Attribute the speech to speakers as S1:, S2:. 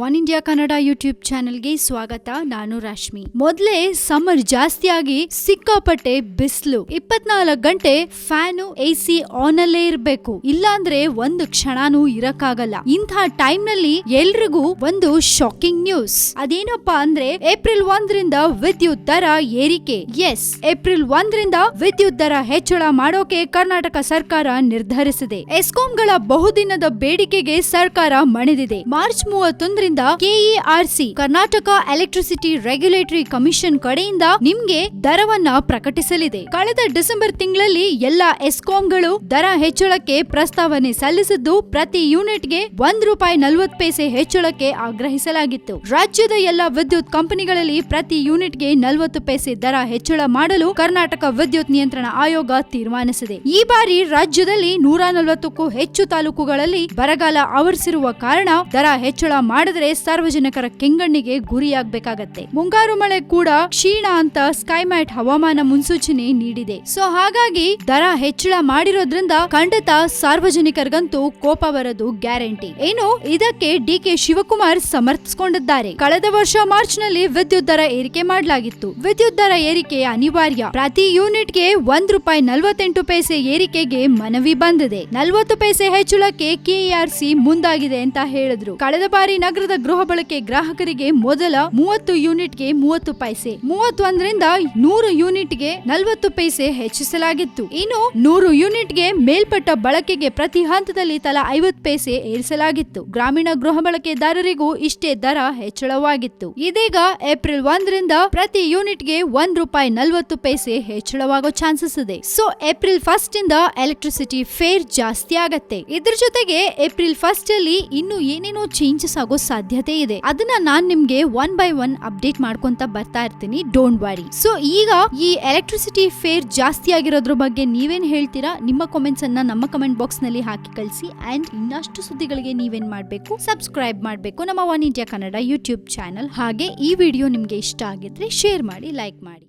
S1: One India Kannada YouTube ಚಾನೆಲ್ಗೆ ಸ್ವಾಗತ. ನಾನು ರಶ್ಮಿ. ಮೊದಲೇ ಸಮ್ಮರ್ ಜಾಸ್ತಿ ಆಗಿ ಸಿಕ್ಕಾಪಟ್ಟೆ ಬಿಸಿಲು, 24 ಗಂಟೆ ಫ್ಯಾನು AC ಆನ್ ಅಲ್ಲೇ ಇರಬೇಕು, ಇಲ್ಲಾಂದ್ರೆ ಒಂದು ಕ್ಷಣನೂ ಇರಕ್ಕಾಗಲ್ಲ. ಇಂಥ ಟೈಮ್ ನಲ್ಲಿ ಎಲ್ರಿಗೂ ಒಂದು ಶಾಕಿಂಗ್ ನ್ಯೂಸ್. ಅದೇನಪ್ಪಾ ಅಂದ್ರೆ ಏಪ್ರಿಲ್ 1ರಿಂದ ವಿದ್ಯುತ್ ದರ ಏರಿಕೆ. ಎಸ್, ಏಪ್ರಿಲ್ 1ರಿಂದ ವಿದ್ಯುತ್ ದರ ಹೆಚ್ಚಳ ಮಾಡೋಕೆ ಕರ್ನಾಟಕ ಸರ್ಕಾರ ನಿರ್ಧರಿಸಿದೆ. ಎಸ್ಕಾಂಗಳ ಬಹುದಿನದ ಬೇಡಿಕೆಗೆ ಸರ್ಕಾರ ಮಣಿದಿದೆ. ಮಾರ್ಚ್ 31ರಿಂದ KERC Karnataka electricity regulatory commission ಕಡೆಯಿಂದ ನಿಮ್ಗೆ ದರವನ್ನ ಪ್ರಕಟಿಸಲಿದೆ. ಕಳೆದ ಡಿಸೆಂಬರ್ ತಿಂಗಳಲ್ಲಿ ಎಲ್ಲಾ ಎಸ್ಕಾಂಗಳು ದರ ಹೆಚ್ಚಳಕ್ಕೆ ಪ್ರಸ್ತಾವನೆ ಸಲ್ಲಿಸಿದ್ದು, ಪ್ರತಿ ಯೂನಿಟ್ಗೆ ₹1.40 ಹೆಚ್ಚಳಕ್ಕೆ ಆಗ್ರಹಿಸಲಾಗಿತ್ತು. ರಾಜ್ಯದ ಎಲ್ಲಾ ವಿದ್ಯುತ್ ಕಂಪನಿಗಳಲ್ಲಿ ಪ್ರತಿ ಯೂನಿಟ್ಗೆ 40 ಪೈಸೆ ದರ ಹೆಚ್ಚಳ ಮಾಡಲು ಕರ್ನಾಟಕ ವಿದ್ಯುತ್ ನಿಯಂತ್ರಣ ಆಯೋಗ ತೀರ್ಮಾನಿಸಿದೆ. ಈ ಬಾರಿ ರಾಜ್ಯದಲ್ಲಿ 140ಕ್ಕೂ ಹೆಚ್ಚು ತಾಲೂಕುಗಳಲ್ಲಿ ಬರಗಾಲ ಆವರಿಸಿರುವ ಕಾರಣ ದರ ಹೆಚ್ಚಳ ಮಾಡಿದ್ರೆ ಸಾರ್ವಜನಿಕರ ಕೆಂಗಣ್ಣಿಗೆ ಗುರಿಯಾಗಬೇಕಾಗತ್ತೆ. ಮುಂಗಾರು ಮಳೆ ಕೂಡ ಕ್ಷೀಣ ಅಂತ ಸ್ಕೈಮ್ಯಾಟ್ ಹವಾಮಾನ ಮುನ್ಸೂಚನೆ ನೀಡಿದೆ. ಸೊ ಹಾಗಾಗಿ ದರ ಹೆಚ್ಚಳ ಮಾಡಿರೋದ್ರಿಂದ ಖಂಡಿತ ಸಾರ್ವಜನಿಕರಿಗಂತೂ ಕೋಪ ಬರೋದು ಗ್ಯಾರಂಟಿ. ಏನು, ಇದಕ್ಕೆ DK ಶಿವಕುಮಾರ್ ಸಮರ್ಥಿಸಿಕೊಂಡಿದ್ದಾರೆ. ಕಳೆದ ವರ್ಷ ಮಾರ್ಚ್ ನಲ್ಲಿ ವಿದ್ಯುತ್ ದರ ಏರಿಕೆ ಮಾಡಲಾಗಿತ್ತು. ವಿದ್ಯುತ್ ದರ ಏರಿಕೆ ಅನಿವಾರ್ಯ. ಪ್ರತಿ ಯೂನಿಟ್ಗೆ ₹1.48 ಏರಿಕೆಗೆ ಮನವಿ ಬಂದಿದೆ. 40 ಪೈಸೆ ಹೆಚ್ಚಳಕ್ಕೆ KERC ಮುಂದಾಗಿದೆ ಅಂತ ಹೇಳಿದ್ರು. ಕಳೆದ ಬಾರಿ ನಗರದ ಗೃಹ ಬಳಕೆ ಗ್ರಾಹಕರಿಗೆ ಮೊದಲ 30 ಯೂನಿಟ್ಗೆ 30 ಪೈಸೆ, 31ರಿಂದ 100 ಯೂನಿಟ್ಗೆ 40 ಪೈಸೆ ಹೆಚ್ಚಿಸಲಾಗಿತ್ತು. ಇನ್ನು 100 ಯೂನಿಟ್ಗೆ ಮೇಲ್ಪಟ್ಟ ಬಳಕೆಗೆ ಪ್ರತಿ ಹಂತದಲ್ಲಿ ತಲಾ 50 ಪೈಸೆ ಏರಿಸಲಾಗಿತ್ತು. ಗ್ರಾಮೀಣ ಗೃಹ ಬಳಕೆದಾರರಿಗೂ ಇಷ್ಟೇ ದರ ಹೆಚ್ಚಳವಾಗಿತ್ತು. ಇದೀಗ ಏಪ್ರಿಲ್ 1ರಿಂದ ಪ್ರತಿ ಯೂನಿಟ್ಗೆ ₹1.40 ಹೆಚ್ಚಳವಾಗೋ ಚಾನ್ಸಸ್ ಇದೆ. ಸೊ ಏಪ್ರಿಲ್ 1 ಇಂದ ಎಲೆಕ್ಟ್ರಿಸಿಟಿ ಫೇರ್ ಜಾಸ್ತಿ ಆಗತ್ತೆ. ಇದ್ರ ಜೊತೆಗೆ ಏಪ್ರಿಲ್ 1 ಅಲ್ಲಿ ಇನ್ನು ಏನೇನೋ ಚೇಂಜಸ್ ಆಗೋ ಸಾಧ್ಯತೆ ಇದೆ. ಅದನ್ನ ನಾನ್ ನಿಮ್ಗೆ 1 by 1 ಅಪ್ಡೇಟ್ ಮಾಡ್ಕೊಂತ ಬರ್ತಾ ಇರ್ತೀನಿ. Don't worry. ಸೊ ಈಗ ಈ ಎಲೆಕ್ಟ್ರಿಸಿಟಿ ಫೇರ್ ಜಾಸ್ತಿ ಆಗಿರೋದ್ರ ಬಗ್ಗೆ ನೀವೇನ್ ಹೇಳ್ತೀರಾ? ನಿಮ್ಮ ಕಾಮೆಂಟ್ಸ್ ಅನ್ನ ನಮ್ಮ ಕಮೆಂಟ್ ಬಾಕ್ಸ್ ನಲ್ಲಿ ಹಾಕಿ ಕಳಿಸಿ. ಅಂಡ್ ಇನ್ನಷ್ಟು ಸುದ್ದಿಗಳಿಗೆ ನೀವೇನ್ ಮಾಡ್ಬೇಕು, ಸಬ್ಸ್ಕ್ರೈಬ್ ಮಾಡ್ಬೇಕು ನಮ್ಮ one India Kannada YouTube channel. ಹಾಗೆ ಈ ವಿಡಿಯೋ ನಿಮ್ಗೆ ಇಷ್ಟ ಆಗಿದ್ರೆ ಶೇರ್ ಮಾಡಿ, ಲೈಕ್ ಮಾಡಿ.